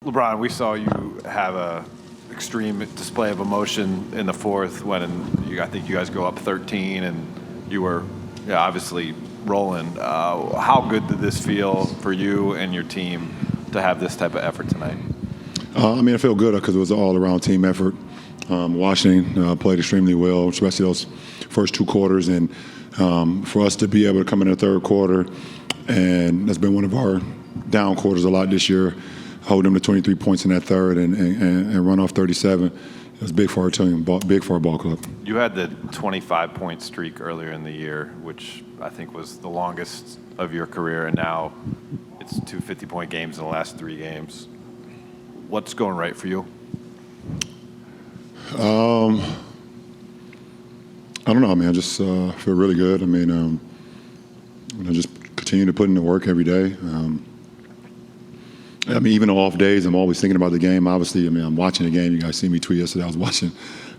LeBron, we saw you have a extreme display of emotion in the fourth when I think you guys go up 13 and you were obviously rolling. How good did this feel for you and your team to have this type of effort tonight? I feel good because it was an all-around team effort. Washington played extremely well, especially those first two quarters. And for us to be able to come in the third quarter, and that's been one of our down quarters a lot this year, hold them to 23 points in that third and run off 37. It was big for our team, big for our ball club. You had the 25-point streak earlier in the year, which I think was the longest of your career, and now it's 2 50-point games in the last 3 games. What's going right for you? I don't know. I just feel really good. I just continue to put in the work every day. Even on off days, I'm always thinking about the game. Obviously, I'm watching the game. You guys see me tweet yesterday. I was watching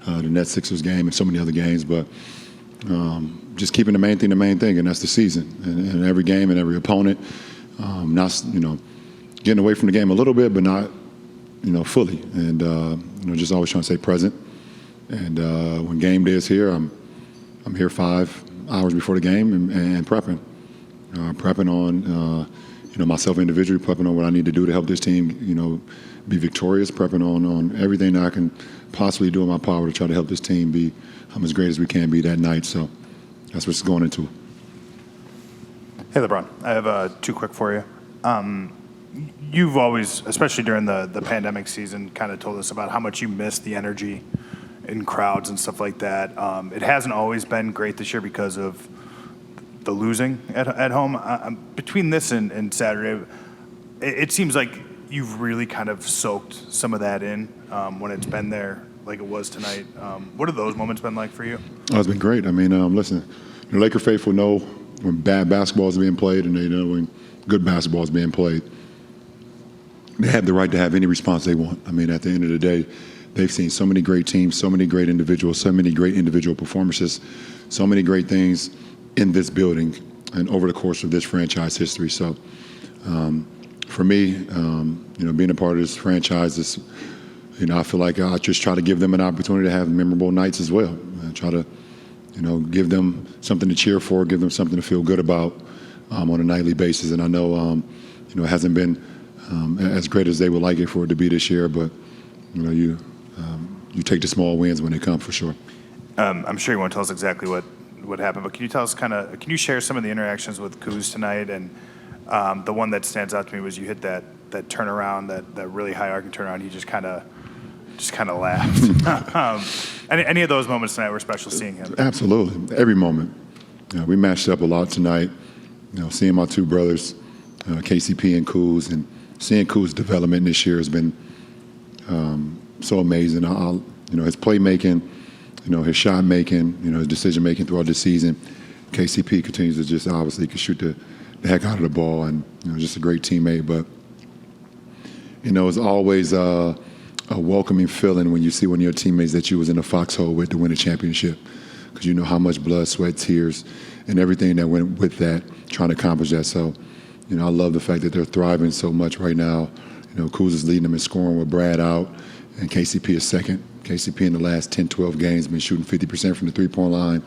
the Nets-Sixers game and so many other games. But just keeping the main thing, and that's the season. And every game and every opponent, not getting away from the game a little bit, but not fully. And just always trying to stay present. And when game day is here, I'm here 5 hours before the game and prepping on. Myself individually, prepping on what I need to do to help this team, be victorious, prepping on everything that I can possibly do in my power to try to help this team be as great as we can be that night. So that's what's going into. Hey, LeBron. I have 2 quick for you. You've always, especially during the pandemic season, kind of told us about how much you miss the energy in crowds and stuff like that. It hasn't always been great this year because of the losing at home. Between this and Saturday, it seems like you've really kind of soaked some of that in when it's been there like it was tonight. What have those moments been like for you? Oh, it's been great. Listen, the Laker faithful know when bad basketball is being played and they know when good basketball is being played. They have the right to have any response they want. At the end of the day, they've seen so many great teams, so many great individuals, so many great individual performances, so many great things in this building and over the course of this franchise history. So for me, being a part of this franchise is, I feel like I just try to give them an opportunity to have memorable nights as well. I try to, give them something to cheer for, give them something to feel good about on a nightly basis. And I know, it hasn't been as great as they would like it for it to be this year, but, you take the small wins when they come for sure. I'm sure you won't tell us exactly what happened, but can you tell us can you share some of the interactions with Kuz tonight? And the one that stands out to me was you hit that turnaround, that really high arcing turnaround. He just kind of laughed. Any of those moments tonight were special seeing him? Absolutely, every moment. We matched up a lot tonight. Seeing my 2 brothers, KCP and Kuz, and seeing Kuz's development this year has been so amazing. His playmaking, his shot making, his decision making throughout the season. KCP continues to just obviously can shoot the heck out of the ball, and just a great teammate. But it's always a welcoming feeling when you see one of your teammates that you was in the foxhole with to win a championship, because you know how much blood, sweat, tears, and everything that went with that, trying to accomplish that. So, I love the fact that they're thriving so much right now. Kuz is leading them in scoring with Brad out, and KCP is second. KCP in the last 10, 12 games been shooting 50% from the three-point line.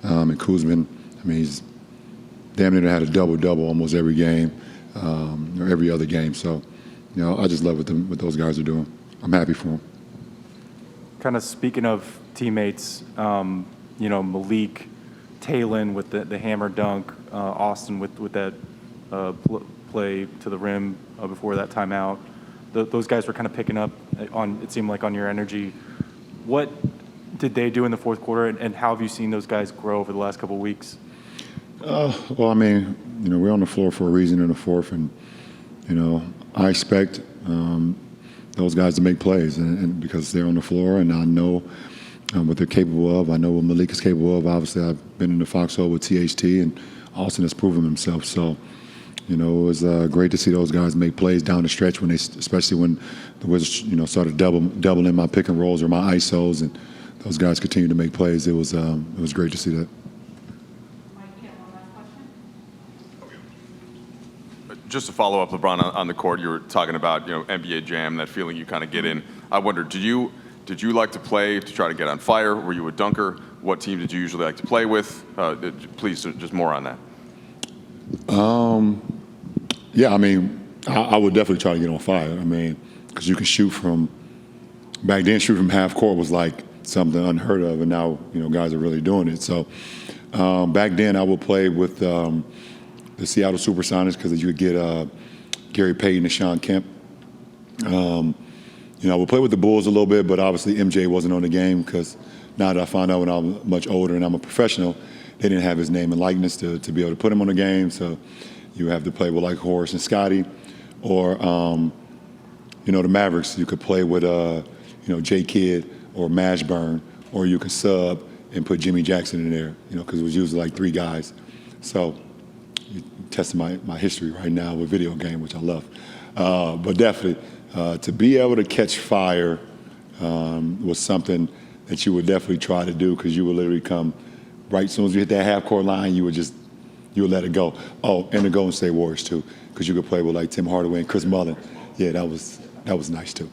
And Kuz he's damn near had a double-double almost every game, or every other game. So, I just love what those guys are doing. I'm happy for them. Kind of speaking of teammates, Malik, Taylon with the hammer dunk, Austin with that play to the rim before that timeout. Those guys were kind of picking up on, it seemed like, on your energy. What did they do in the fourth quarter, and how have you seen those guys grow over the last couple of weeks? We're on the floor for a reason in the fourth, and I expect those guys to make plays, and because they're on the floor, and I know what they're capable of. I know what Malik is capable of. Obviously, I've been in the foxhole with THT, and Austin has proven himself. So, it was great to see those guys make plays down the stretch especially when the Wizards, started doubling my pick and rolls or my ISOs, and those guys continued to make plays. It was great to see that. Mike, you have one last question? Just to follow up, LeBron, on the court, you were talking about, NBA Jam, that feeling you kind of get in. I wonder, did you like to play to try to get on fire? Were you a dunker? What team did you usually like to play with? Please, just more on that. Yeah, I mean, I would definitely try to get on fire. I mean, because you can shoot from, back then, shoot from half court was like something unheard of, and now, guys are really doing it. So back then, I would play with the Seattle Supersonics because you would get Gary Payton and Sean Kemp. I would play with the Bulls a little bit, but obviously MJ wasn't on the game because now that I found out when I'm much older and I'm a professional, they didn't have his name and likeness to be able to put him on the game. So you have to play with like Horace and Scotty, or the Mavericks. You could play with J Kidd or Mashburn, or you could sub and put Jimmy Jackson in there. Because it was usually like 3 guys. So you're testing my history right now with video game, which I love. But definitely to be able to catch fire was something that you would definitely try to do, because you would literally come right as soon as you hit that half-court line, you would let it go. Oh, and the Golden State Warriors too, because you could play with like Tim Hardaway and Chris Mullin. Yeah, that was nice too.